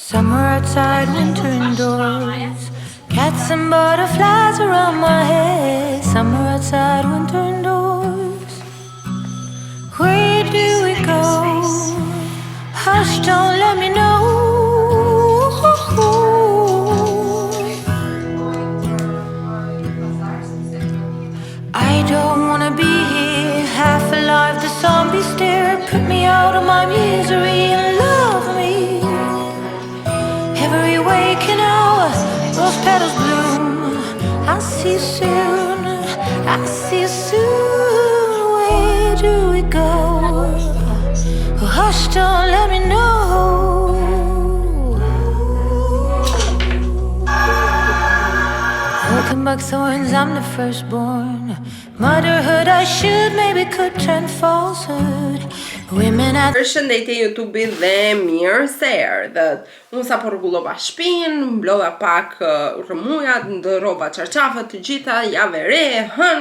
Summer outside, winter indoors. Cats and butterflies around my head. Summer outside, winter indoors. Where do we go? Hush, don't let me know. I don't wanna be here, half alive. The zombies stare, put me out of my misery and love me. Every waking hour, rose petals bloom. I'll see you soon, I'll see you soon. Where do we go? Oh, hush, don't let me know. Walking back thorns, I'm the firstborn. Motherhood I should, maybe could turn falsehood. Women at Përshëndetje YouTube dhe mirë se erdhët. Unë sa po rregullova shtëpinë, mblodha pak rrëmujat, ndërrova çarçafët të gjitha, javë e re, hën,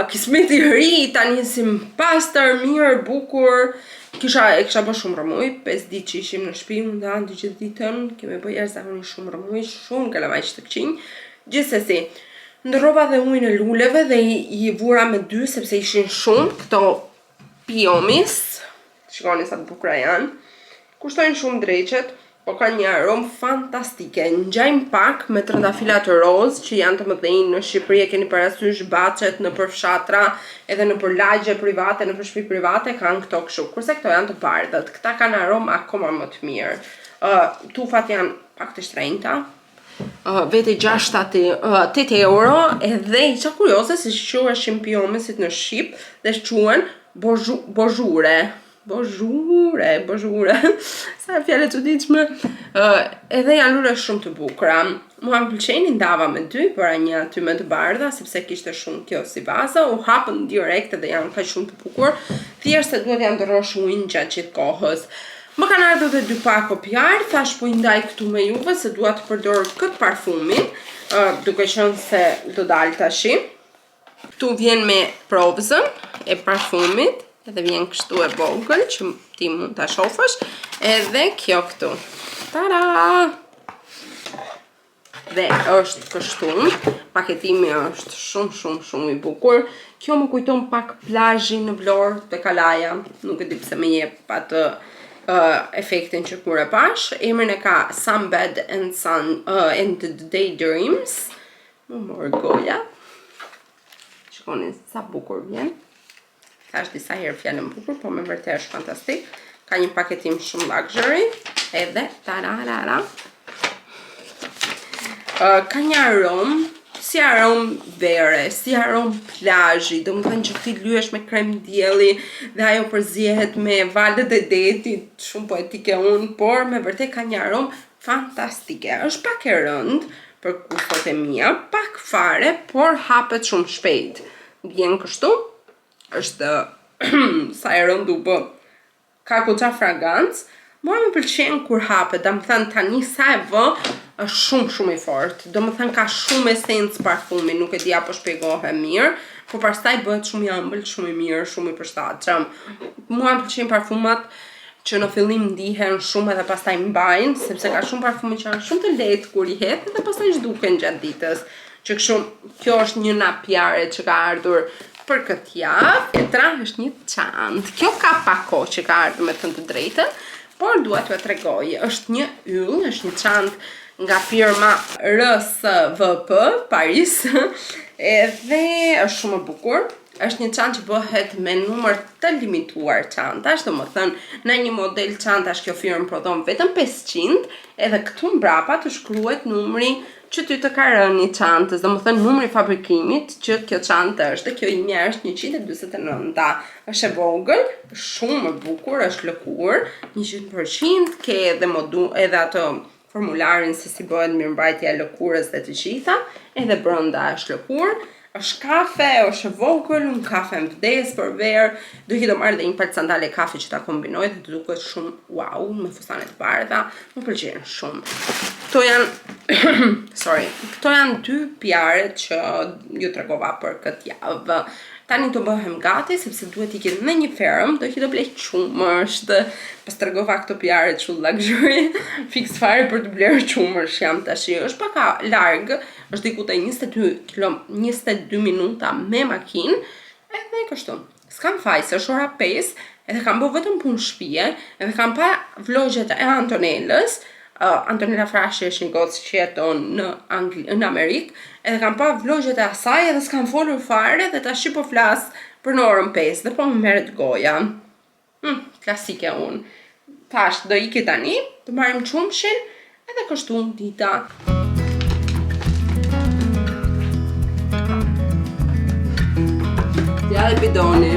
kismeti i ri, tani sim pastër, mirë, bukur. E kisha bërë shumë rrëmuj, 5 ditë që ishim në shtëpi, unë dhe Andi gjithë ditën, kemi bërë jashtëzakonisht shumë rrëmuj, shumë kalamaj të këqinj. Gjithsesi, ndërrova dhe ujin e luleve dhe i vura me 2 sepse ishin shumë këto piomis. Shikoni sa të bukura janë. Kushtojnë shumë dreqet, po kanë një aromë fantastike. Ngjajnë pak me trëndafila të roz që janë të mëdhenj në Shqipëri, e keni parasysh baçet në për fshatra, edhe në për lagje private, në për shtëpi private kanë këto kështu. Kurse këto janë të bardhët. Këta kanë aromë akoma më të mirë. Tufat janë pak të shtrenjta. Vete 8 euro, edhe i qa kurioze se quheshin piomesit në Shqip dhe quhen bozhure. Bozhure. Sa fjalë çuditshme. Edhe janë lule shumë të bukura. Mua më pëlqejnë, ndava me 2, para një aty me të bardha sepse kishte shumë kjo si baza, u hapën direkt dhe janë kaq shumë të bukur. Thjesht se duhet ja ndërrosh ujin gjatë gjithë kohës. Më kanë ardhur dhe 2 pak kopjar, thash po i ndaj këtu me juve se dua të përdor këtë parfumin, duke qenë se do dal tashi. Këtu vjen me provzën e parfumit, edhe vjen kështu e vogël që ti mund ta shohësh, edhe kjo këtu. Tada! Dhe është kështu, paketimi është shumë i bukur. Kjo më kujton pak plazhin në Vlorë te Kalaja, nuk e di pse më jep atë efektin që kur e pash. Emrin e ka Sunbed and Daydreams. Më morë goja. Shikoni sa bukur vjen. Thash disa herë fjalën bukur, po me vërtet është fantastik. Ka një paketim shumë luxury. Edhe tararara. Ka një aromë, si aromë vere, si aromë plazhi, do më thënë që ti lyesh me krem dielli dhe ajo përzihet me valët e detit, shumë poetike unë, por me vërtet ka një aromë fantastike. Është pak e rënd për kustot e mia, pak fare, por hapet shumë shpejt. Vjen kështu, është sa e rënd u bë, ka goxha fragancë. Mua më pëlqen kur hapet, do më thënë tani sa e vë, është shumë i fortë. Do më thënë ka shumë esencë parfumi, nuk e di apo shpjegohem mirë, por pastaj bëhet shumë i ëmbël, shumë i mirë, shumë i përshtatshëm. Mua më pëlqejnë parfumat që në fillim ndihen shumë edhe pastaj mbajnë, sepse ka shumë parfume që janë shumë të lehtë kur i hedh dhe pastaj zhduken gjatë ditës. Që kështu, kjo është një napjare që ka ardhur për këtë javë. Tjetra është një çantë. Kjo ka pak kohë që ka ardhur me thënë të drejtën, por dua t'ju tregoj. Është një yll, është një çantë nga firma RSVP Paris, edhe është shumë e bukur. Është një çantë që bëhet me numër të limituar çantash, domethënë në një model çantash kjo firmë prodhon vetëm 500, edhe këtu mbrapa të shkruhet numri që ty të ka rënë çantës, domethënë numri i fabrikimit që kjo çantë është. Dhe kjo imja është 149. Është e vogël, shumë e bukur, është lëkur, 100%, ke edhe ato formularin se si bëhet mirëmbajtja e lëkurës dhe të gjitha, edhe brenda është lëkur. Është kafe, është e vogël, un kafe më vdes për verë. Do i do marrë dhe një palë sandale kafe që ta kombinoj dhe të duket shumë wow, me fustane të bardha. Më pëlqejnë shumë. Këto janë 2 pjaret që ju tregova për këtë javë. Tani do bëhem gati sepse duhet ikim në një ferm, do që do blej qumësht. Pas tregova këto PR çu luxury, fix fare për të blerë qumësht jam tash. Është pak larg, është diku te 22 minuta me makinë, edhe kështu. S'kam faj, se është ora 5, edhe kam bërë vetëm punë shtëpie, edhe kam pa vlogjet e Antonellës. Antonella Frashi është një gocë që jeton në Amerikë, edhe kam pa vlogjet e asaj edhe s'kam folur fare dhe tash po flas për në orën 5 dhe po më merret goja. Klasike unë. Tash do iki tani, të marrim qumshin edhe kështu dita. Ja dhe bidoni.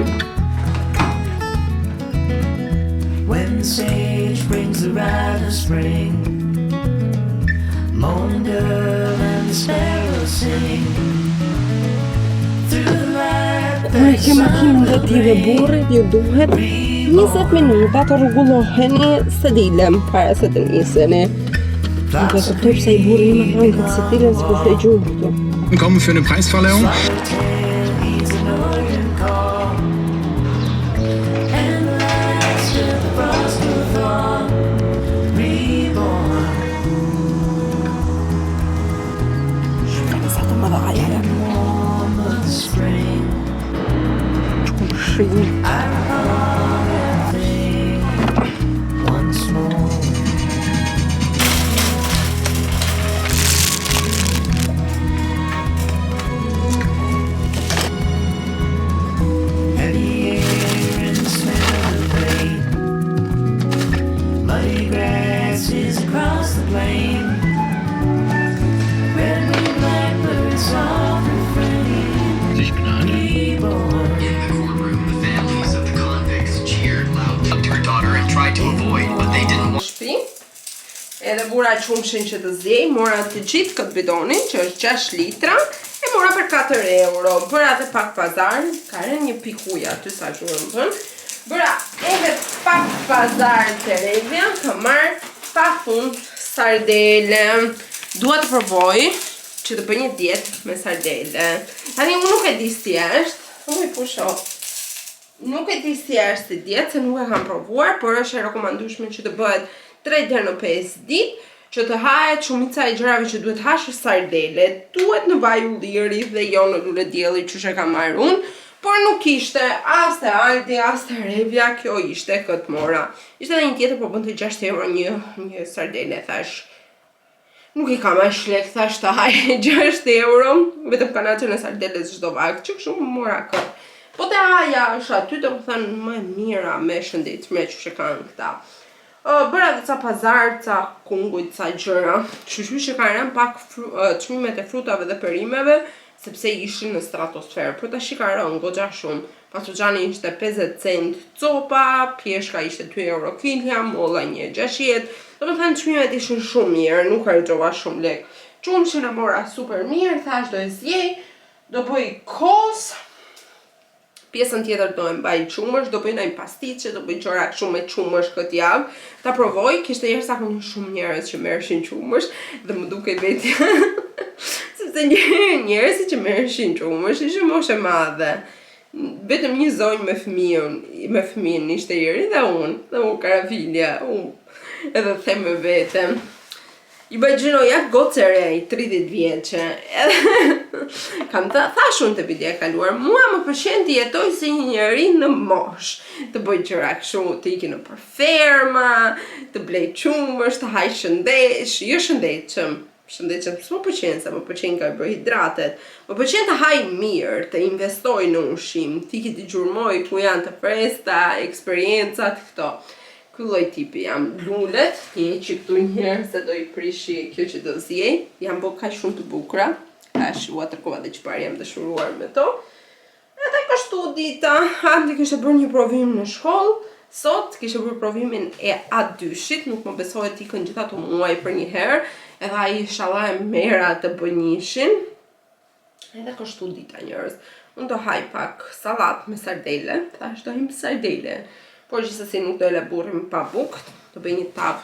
When the sage brings the rat of spring, moan dove and the sparrows sing. Through the light Kur ke makinën dhe ti dhe burrit, ju duhet 20 minuta të rregulloheni së dilem para se të niseni. Nuk e kuptoj pse i burri më thonë këtë së dilem se po flej gjuhë këtu. Kommen für eine Preisverleihung. needs an organ call, and the last of the frost will fall, reborn. Warm of the spring, I recall everything once more. Heavy air and the smell of rain, muddy grasses across the plain, red-winged blackbirds soft refrain, Ich bin Anne. reborn. In the courtroom, the families of the convicts cheered loudly to her daughter and tried to avoid, but they didn't want. Shtëpi. Edhe vura qumshin që të zjej, mora të gjithë këtë bidonin, që është 6 litra, e mora për 4 euro. Bëra edhe pak pazar, ka rënë një pikuja aty sa gjurëm thënë. Bëra edhe pak pazar të revja, ka marrë pa fund sardele. Dua të provoj që të bëj një dietë me sardele. Tani unë nuk e di si është, uj pusho. Nuk e di si është dietë, se nuk e kam provuar, por është e rekomandueshme që të bëhet 3 deri në 5 ditë, që të hahet shumica e gjërave që duhet hashë sardele, duhet në vaj ulliri dhe jo në lule dielli që e kam marrë unë, por nuk ishte as të Aldi, as të Revja, kjo ishte këtë mora. Ishte edhe një tjetër, po bënte 6 euro një sardele, thash. Nuk i kam as lek, thash të haj 6 euro, vetëm kanacën e sardeles çdo vakë, që kështu më mora këtë. Po të haja është aty, të më thënë më e mira me shëndetshme që kanë këta. Bëra dhe ca pazar, ca kunguj, ca gjëra. Që kanë rënë pak çmimet e frutave dhe perimeve, sepse ishin në stratosferë. Por tash kanë rënë goxha shumë. Patlıgjani ishte 50 cent copa, pjeshka ishte 2 euro kilja, molla 1,60. Do të thënë çmimet ishin shumë mirë, nuk harxova shumë lek. Qumshin e mora super mirë, thash do e zjej, do bëj kos. Pjesën tjetër do e mbaj qumësh, do bëj ndonjë pastiçe, do bëj çorak shumë me qumësh këtë javë. Ta provoj, kishte jashtëzakonisht shumë njerëz që merreshin qumësh dhe më dukej vetja. Sepse njerëzit që merreshin qumësh ishin moshë e madhe. Vetëm një zonjë me fëmijën ishte i ri dhe unë karafilja, edhe them me veten. I bëjgjinoja gocë e rej, 30 vjeqe. Kam thash unë të bidja kaluar, mua më pëlqen të jetoj si një njeri në mosh. Të bëj gjëra kështu, të iki në për ferma, të blej qumësh, të haj shëndetshëm. Shëndetshëm s'më pëlqen, se më pëlqen karbohidratet. Më pëlqen të haj mirë, të investoj në ushqim, të iki të gjurmoj ku janë të freskëta, eksperiencat këto. Ky lloj tipi jam. Lulet, ti që këtu njërë se do i prishi kjo që do zjej. Jam bërë kaq shumë të bukura. Tash u atërkova dhe që parë jam dëshuruar me to. Edhe kështu dita, Andi kishte bërë një provim në shkollë. Sot kishte bërë provimin e A2-shit, nuk më besohet t'i kënë gjitha të muaj për një herë. Edhe ai inshallah e mera të bënjishin. Edhe kështu dita njerëz. Unë do haj pak sallat me sardele. Thash do him sardele. Por gjithsesi nuk do e le burrim pa bukët, do bëj një tavë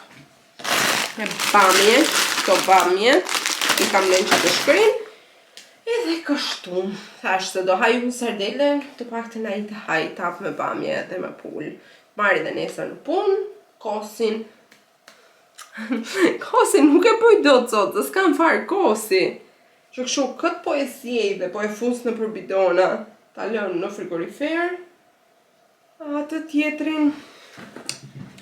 me bamje, këto bamje, i kam lënë që të shkrin, edhe Edhe kështu, thash se do haj unë sardele, të paktën ai të haj tap me bamje dhe me pull. Marri dhe nesër në punë, kosin. Kosin nuk e bëj dot sot, se s'kam fare kosi. Që kështu këtë po e sjej dhe po e fus në për bidona, ta lën në frigorifer. Atë tjetrin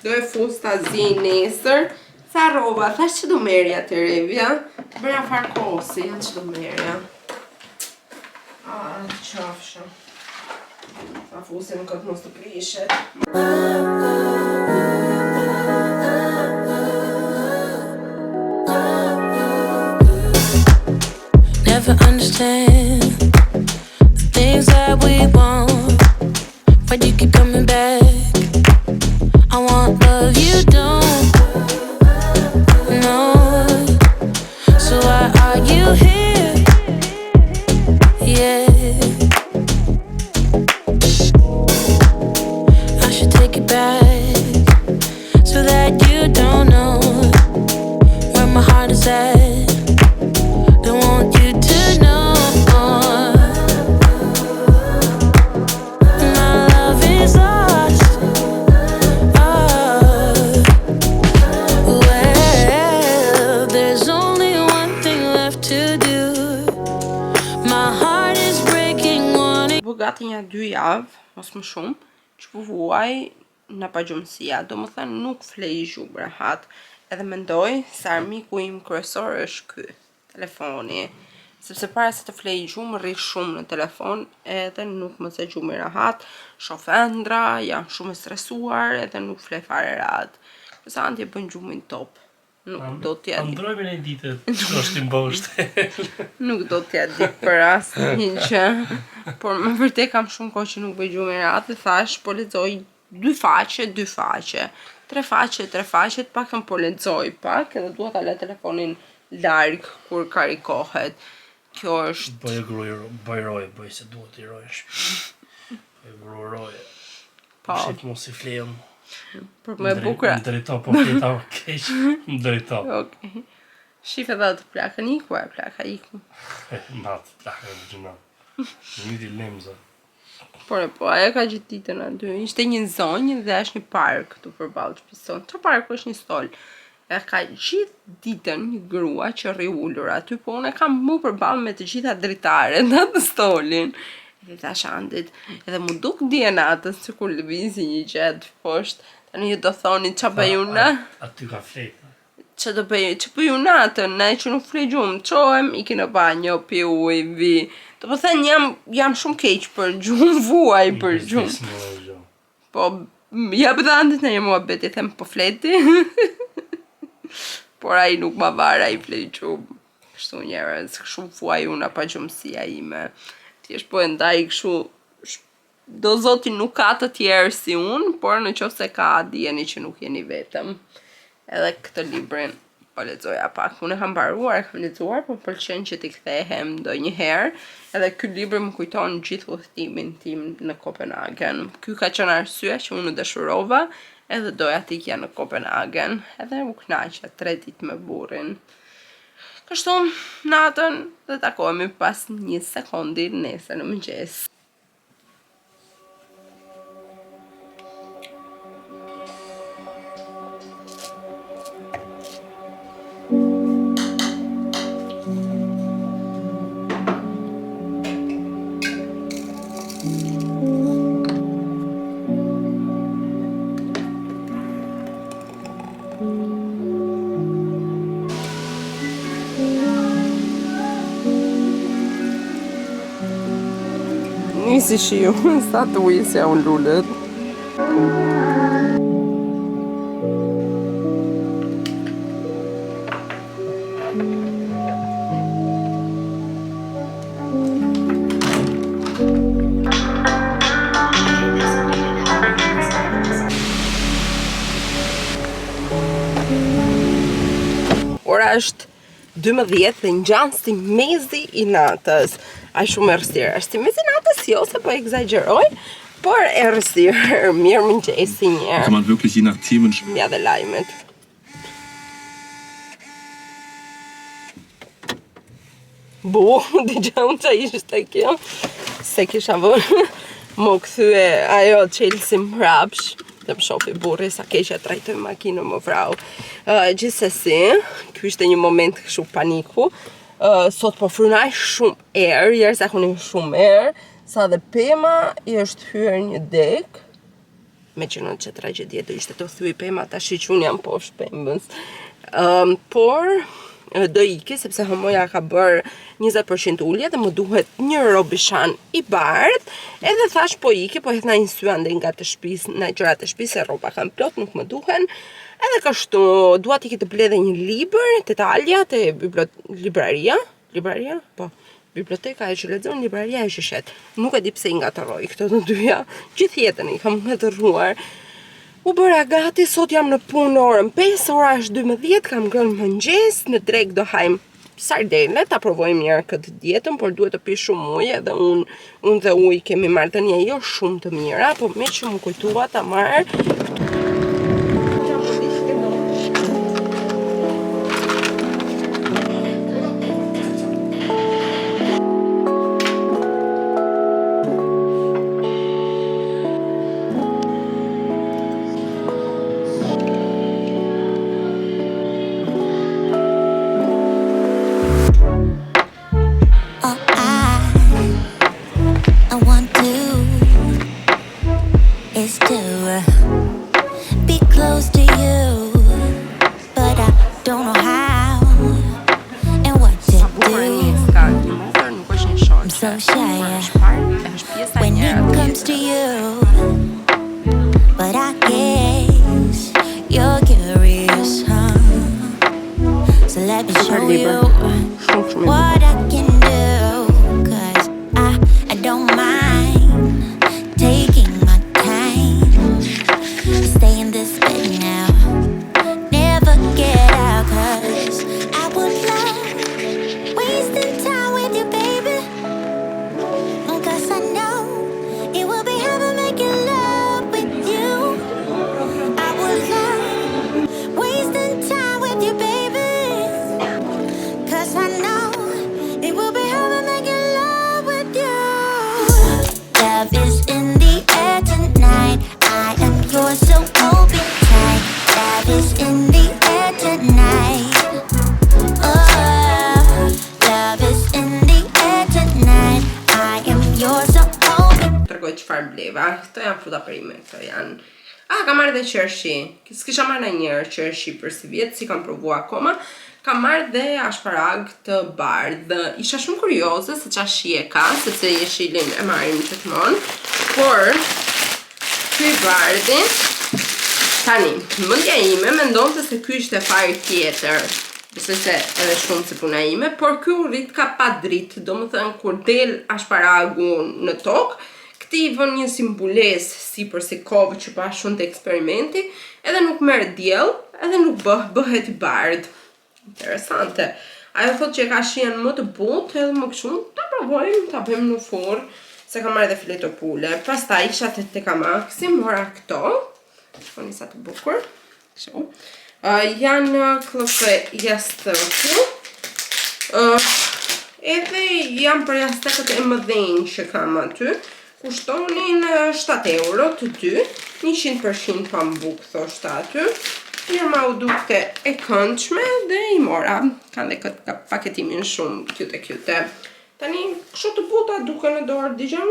do e fus ta zjej nesër. Sa rroba, thash që do merja të revja, bëra fare kosi, janë që do merja. Të qafshë. Ta fusim këtë mos të prishet. Never understand the things that we want. Why do you keep coming back? I want love you don't know. So why are you here? Yeah. I should take it back so that you don't know where my heart is at. Don't want you to know my love is lost. Well, there's only one thing left to do. My heart is breaking, wanting. Po gati një 2 javë, mos më shumë, që po vuaj në pagjumësia, do më thënë nuk flej zhubë rehat, edhe mendoj se armiku im kryesor është ky, telefoni, sepse para se të flej gjumë, rri shumë në telefon, edhe nuk më se gjumë i rahat, shof ëndra, janë shumë e stresuar, edhe nuk flej fare rahat. Kësa antje bën gjumin top. Nuk do t'ja di. Androjme në ditë, që është i mboshte. Nuk do t'ja di për asnjë gjë. Por më vërtet kam shumë kohë që nuk bëj gjumë i rahat dhe thash po lexoj 2 faqe, 3 faqe, të paktën po lexoj pak, edhe dua ta lë telefonin larg kur karikohet. Kjo është Bëj roje, bëj se duhet i rojesh. Bëj roje. po, Shqip mos i flejem. për më e bukur. Më drejto, po fleta keq, më drejto. Okej. Shif edhe atë plakën iku, plaka iku. Natë, plaka në gjëna. Një di lemza. Por po, ajo ka gjithë ditën aty. Ishte një zonjë dhe është një park këtu përballë shtëpisë tonë. Çfarë parku është një stol. E ka gjithë ditën një grua që rri ullur aty, po unë e kam mu përballë me të gjitha dritaret në atë stolin. Edhe thash Andit, edhe mu duk dijen atës që kur lëvizi një gjatë poshtë, tani ju do thoni qa bëju na? Aty ka fleta. Që do bëju, që bëju natën, ne që nuk flej gjumë, qohem, iki në banjo, pi uj, vi. Do po thënë jam shumë keq për gjumë, vuaj për gjumë. Po, ja bëdha Andit në një mua beti, them po fleti. Por ai nuk ma vara i flej gjumë. Kështu njerëz, kështu vuaj una pa gjumësia ime. Thjesht po e ndaj kështu, do zoti nuk ka të tjerë si unë, por në qoftë se ka, dijeni që nuk jeni vetëm. Edhe këtë librin po lexoja pak. Unë e kam mbaruar, kam lexuar, po pëlqen që t'i kthehem ndonjëherë. Edhe ky libër më kujton gjithë udhëtimin tim në Kopenhagen. Ky ka qenë arsyeja që unë dëshirova, edhe doja të ikja në Kopenhagen. Edhe u kënaqa 3 ditë me burrin. Kështu, natën dhe takohemi pas 1 sekundi nesër në mëngjes. Nisi shiu, sa të ujësja unë lullet. Ora është 12 dhe ngjan si mezi i natës. Ai shumë errësirë. Është si mezi i natës, jo se po egzagjeroj, por errësirë. Mirëmëngjes si një. Kann man wirklich je nach Themen Ja dhe lajmet. digja unë që ishte kjo, se kisha vënë, më këthye ajo Chelsea mrapsh, dhe më shofi burri sa keqja trajtoj makinën më vrau. Gjithsesi, ky ishte një moment kështu paniku. Sot po frynaj shumë erë, jeri zakonisht shumë erë, sa dhe pema i është hyrë një dek, me që në që tragedje do ishte të thyj pema, ta shi që unë jam poshtë pemës. Por, do iki, sepse homoja ka bërë 20% ullje dhe më duhet një robishan i bardh, edhe thash po iki, po hedh na një sy ande nga të shtëpis, nga gjërat e shtëpisë, e rroba kanë plot, nuk më duhen. Edhe kështu, dua t'i të ble dhe një libër, te Talja, te libraria, po, biblioteka e që lexon, libraria e shishet. Nuk e di pse i ngatërroj këto të dyja, gjithë jetën i kam ngatërruar. U bëra gati, sot jam në punë në orën 5, ora është 12, kam ngrënë mëngjes, në drek do hajmë sardele, ta provojmë njërë këtë dietën, por duhet të pi shumë ujë, edhe unë dhe ujë kemi marrëdhënie jo shumë të mira, po me që më kujtua ta marrë. Is to be close to you, but I don't know how and what to do. I'm so shy when it comes to you, but I guess you're curious, huh? So let me show you what I can do, 'cause I don't mind taking my time. Stay in this bed now, never get out, 'cause I would love wasting time with you, baby. 'Cause I know it will be heaven making love with you. I would love wasting time with you, baby. 'Cause I know it will be heaven making love with you. Love is in the air tonight. I am yours, so hold me tight. Love is in the air tonight. Oh, love is in the air tonight. I am yours, so hold me. Tregoj çfarë bleva. Këto janë fruta perime, këto janë. Kam marrë dhe qershi. S'kisha marrë ndonjëherë qershi për si vjet, si kam provuar akoma. Kam marrë dhe ashparag të bardhë. Isha shumë kurioze se çfarë shije ka, sepse jeshilin e marrim gjithmonë. Por ky bardhi tani, mendja ime mendonte se ky ishte fare tjetër. Besoj se edhe shumë se puna ime, por ky u rrit ka pa dritë, domethënë kur del ashparagu në tokë, këti i vën një simbulesë sipër si kovë që pa shumë të eksperimenti, edhe nuk merr diell, edhe nuk bëhet i bardh. Interesante. Ajo thot që e ka shijen më të butë, edhe më kështu, ta provojmë, ta bëjmë në furrë, se kam marrë dhe fileto pule. Pastaj isha tek Amaxi, mora këto. Shikoni sa të bukur. Kështu. Janë klëfe jastëku. Edhe janë për jastekët e mëdhenj që kam aty. Kushtonin 7 euro të dy, 100% pambuk thoshta aty. Firma u dukte e këndshme dhe i mora. Kanë dhe këtë paketimin shumë kyte. Tani, kështu të buta duke në dorë digjon.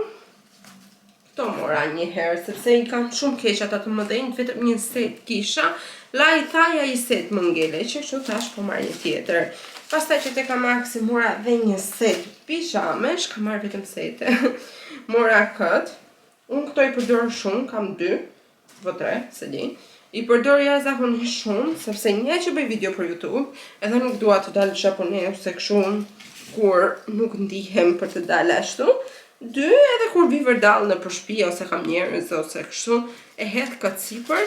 Këto mora një herë, sepse i kanë shumë keq ata të mëdhenj, vetëm një set kisha. La i thaja i set më ngele, që kështu tash po marrë një tjetër. Pastaj që tek Amaxi mora dhe një set pijamesh, kam marrë vetëm sete. Mora këtë. Unë këto i përdor shumë, kam 2, vo 3, se di. I përdor jashtëzakonisht shumë, sepse një që bëj video për YouTube, edhe nuk dua të dalë japone ose kështu kur nuk ndihem për të dalë ashtu. 2, edhe kur vi vërdall në shtëpi ose kam njerëz ose kështu, e hedh këtë sipër.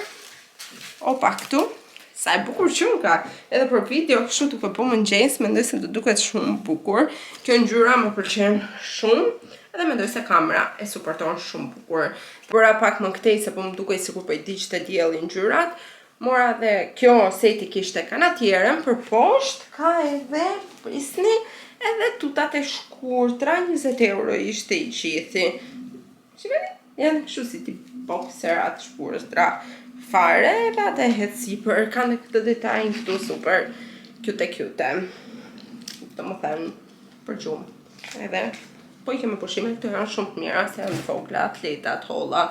Opa këtu, sa e bukur që ka. Edhe për video kështu duke po mëngjes, mendoj se do duket shumë bukur. Kjo ngjyra më pëlqen shumë. Edhe mendoj se kamera e suporton shumë bukur. Bëra pak më këtej se po më dukej sikur po i diqte dielli ngjyrat. Mora dhe kjo seti kishte kanatierën, për poshtë ka edhe prisni Edhe tutat e shkurtra, 20 euro ishte I gjithi. Shikoni, janë kështu si tip boxerat shkurtra fare, edhe ata e het sipër, kanë këtë detajin këtu super cute. Domethënë për gjumë. Edhe po I kemi pushime këto janë shumë të mira, se janë vogla, atleta, holla.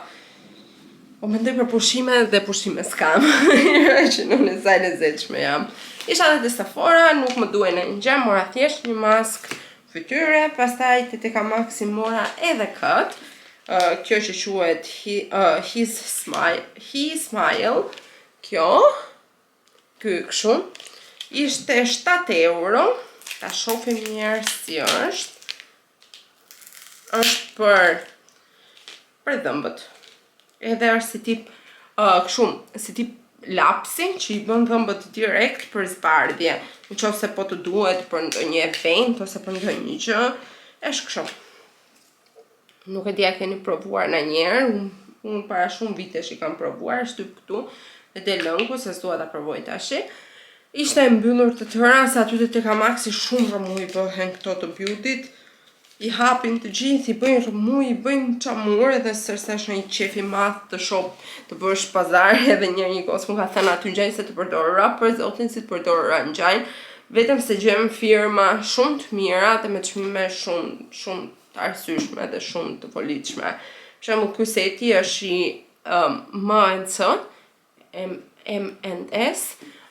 Po mendoj për pushime dhe pushime s'kam, që nuk në saj lezetshme jam. Isha dhe të Sephora, nuk më duaj në një gjë, mora thjesht një mask fytyre, pastaj te Tek Maxi mora edhe kët. Kjo që quhet He Smile, kjo, ky kështu, ishte 7 euro, ta shohim mirë si është për dhëmbët. Edhe është si tip kështu, si tip lapsi që I bën dhëmbët direkt për zbardhje. Nëse po të duhet për ndonjë event ose për ndonjë gjë, është kështu. Nuk e di a keni provuar ndonjëherë, unë para shumë vitesh I kam provuar, shtyp këtu dhe del lëngu se s'dua ta provoj tash. Ishte e mbyllur të tëra, se aty te Tek Maxi shumë rëmuj bëhen këto të beautyt. I hapin të gjithë, I bëjnë rëmuj, I bëjnë çamur edhe sërse është një qef I madh të shoh të bësh pazar edhe një gos më ka thënë aty ngjaj se të përdorura, për zotin si të përdorura ngjajnë, vetëm se gjem firma shumë të mira dhe me çmime shumë të arsyeshme dhe shumë të volitshme. Për shembull ky seti është I M&S,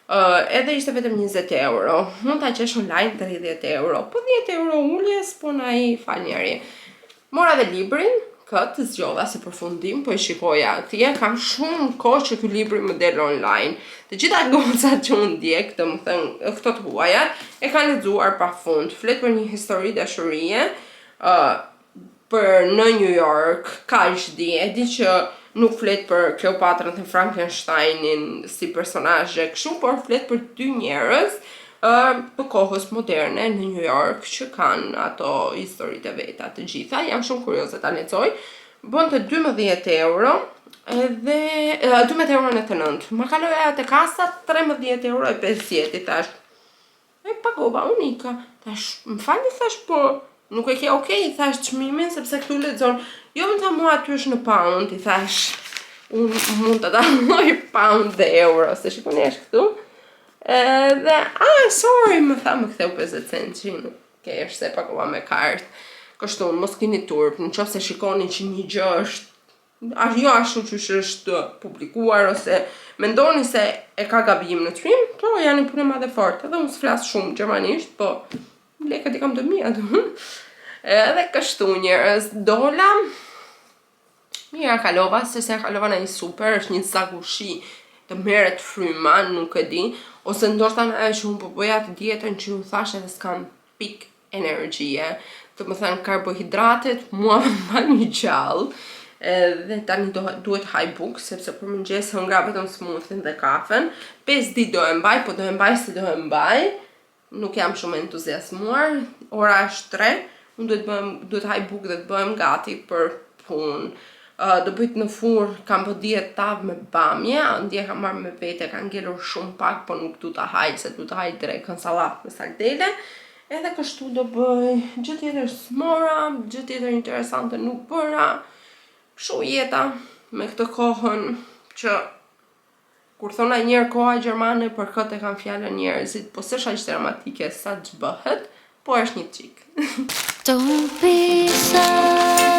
edhe ishte vetëm 20 euro. Mund ta gjesh online 30 euro. Po 10 euro ulje s'pun ai fal njeri. Mora dhe librin, këtë zgjodha si përfundim, po I shikoja atje, kam shumë kohë që ky libri më del online. Të gjitha gocat që unë ndjek, domethënë këto të huajat, e kanë lexuar pafund. Flet për një histori dashurie, për në New York, kaq di, e di që nuk flet për Kleopatrën dhe Frankensteinin si personazhe kështu, por flet për 2 njerëz për kohës moderne në New York që kanë ato historitë e veta të gjitha. Jam shumë kurioze ta lexoj. Bën të 12 euro edhe 12 euro 99. Ma kaloja te kasa 13 euro e 50 I thash. E pagova unika. Thash, më falni thash po nuk e ke okay, I thash çmimin sepse këtu lexon. Jo më tha mua aty është në pound, I thash. Unë mund të dalloj pound dhe euro, se shikoni është këtu. Dhe, sorry, më tha më ktheu 50 centin. Okej, është se pagova me kartë. Kështu, mos keni turp, nëse shikoni që një gjë është jo ashtu që është publikuar ose mendoni se e ka gabim në çmim, po janë punë madhe fort. Edhe unë s'flas shumë gjermanisht, po lekët I kam të mia. Edhe kështu njerëz, dola mira kalova, se kalova në një super, është një sagushi të merret fryma, nuk e di, ose ndoshta në ajo që unë po bëja të dietën që ju thash edhe s'kam pik energjie, të më thënë karbohidratet, mua më mban një gjallë, dhe tani duhet hajbuk, sepse për mëngjes hëngra vetëm smoothie dhe kafen, 5 ditë do e mbaj, po do e mbaj si do e mbaj, nuk jam shumë entuziasmuar, ora është 3, unë duhet hajbuk dhe të bëhem gati për punë. Do bëjt në furr, kam po diet tavë me bamje, ndje kam marrë me vete, kam ngelur shumë pak, po nuk du të haj, se du të haj direkt në salat me sardele. Edhe kështu do bëj gjë tjetër s'mora, gjë tjetër interesante nuk bëra. Kështu jeta me këtë kohën që kur thona njerë koha gjermane për këtë e kam fjallën njerëzit, po s'është aq dramatike sa ç'bëhet, po është një çik. Don't be sad.